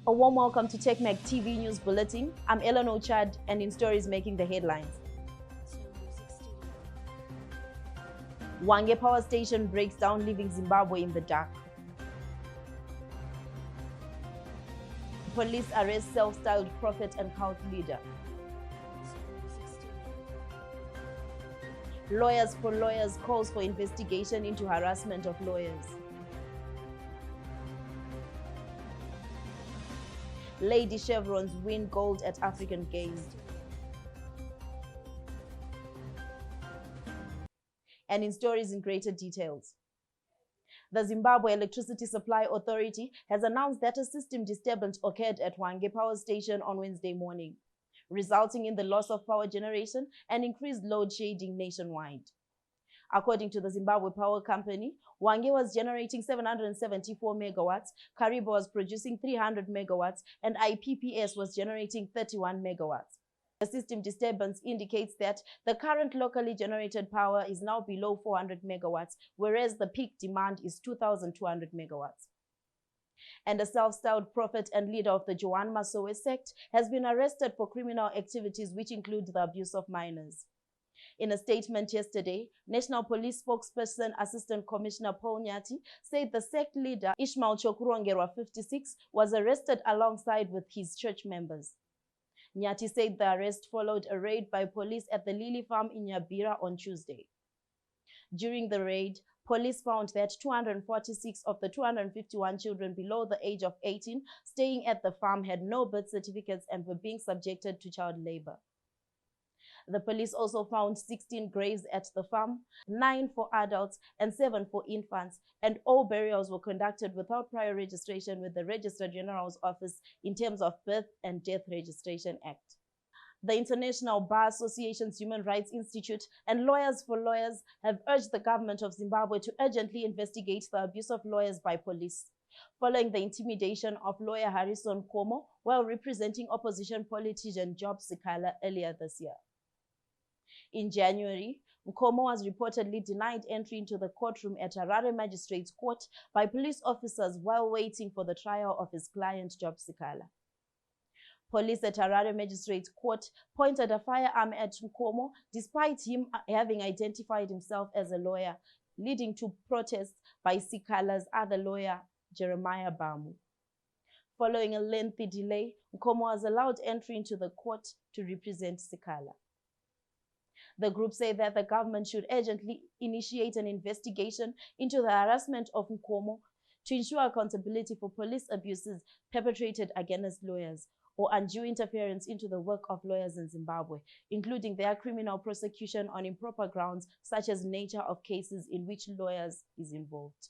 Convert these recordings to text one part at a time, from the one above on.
A warm welcome to TechMagTV News Bulletin. I'm Ellen Ochad, and in stories making the headlines. Hwange power station breaks down, leaving Zimbabwe in the dark. Police arrest self-styled prophet and cult leader. Lawyers for lawyers calls for investigation into harassment of lawyers. Lady chevrons win gold at African Games. And in stories in greater details. The Zimbabwe Electricity Supply Authority has announced that a system disturbance occurred at Hwange power station on Wednesday morning, resulting in the loss of power generation and increased load shedding nationwide. According to the Zimbabwe Power Company, Hwange was generating 774 megawatts, Kariba was producing 300 megawatts, and IPPS was generating 31 megawatts. The system disturbance indicates that the current locally generated power is now below 400 megawatts, whereas the peak demand is 2,200 megawatts. And a self-styled prophet and leader of the Joan Masowe sect has been arrested for criminal activities which include the abuse of minors. In a statement yesterday, National Police spokesperson Assistant Commissioner Paul Nyati said the sect leader Ishmael Chokurongerwa, 56, was arrested alongside with his church members. Nyati said the arrest followed a raid by police at the Lily Farm in Nyabira on Tuesday. During the raid, police found that 246 of the 251 children below the age of 18 staying at the farm had no birth certificates and were being subjected to child labor. The police also found 16 graves at the farm, 9 for adults and 7 for infants, and all burials were conducted without prior registration with the Registrar General's Office in terms of Birth and Death Registration Act. The International Bar Association's Human Rights Institute and Lawyers for Lawyers have urged the government of Zimbabwe to urgently investigate the abuse of lawyers by police, following the intimidation of lawyer Harrison Komo while representing opposition politician Job Sikhala earlier this year. In January, Nkomo was reportedly denied entry into the courtroom at Harare Magistrates Court by police officers while waiting for the trial of his client Job Sikhala. Police at Harare Magistrates Court pointed a firearm at Nkomo despite him having identified himself as a lawyer, leading to protests by Sikhala's other lawyer, Jeremiah Bamu. Following a lengthy delay, Nkomo was allowed entry into the court to represent Sikhala. The group said that the government should urgently initiate an investigation into the harassment of Nkomo to ensure accountability for police abuses perpetrated against lawyers or undue interference into the work of lawyers in Zimbabwe, including their criminal prosecution on improper grounds such as nature of cases in which lawyers is involved.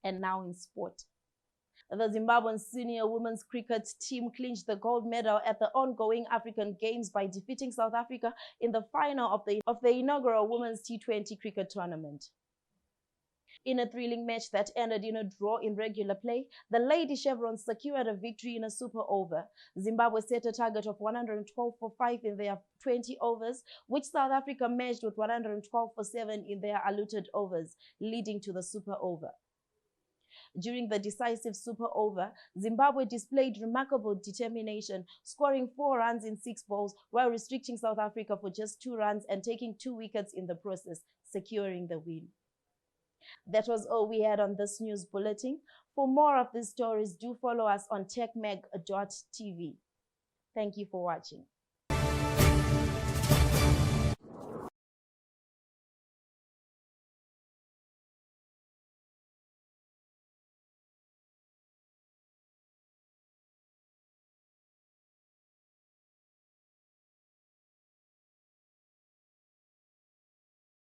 And now in sport. The Zimbabwean senior women's cricket team clinched the gold medal at the ongoing African Games by defeating South Africa in the final of the inaugural Women's T20 cricket tournament. In a thrilling match that ended in a draw in regular play, the Lady Chevrons secured a victory in a super over. Zimbabwe set a target of 112 for 5 in their 20 overs, which South Africa matched with 112 for 7 in their allotted overs, leading to the super over. During the decisive super over, Zimbabwe displayed remarkable determination, scoring 4 runs in 6 balls while restricting South Africa for just 2 runs and taking 2 wickets in the process, securing the win. That was all we had on this news bulletin. For more of these stories, do follow us on TechMag.tv. Thank you for watching.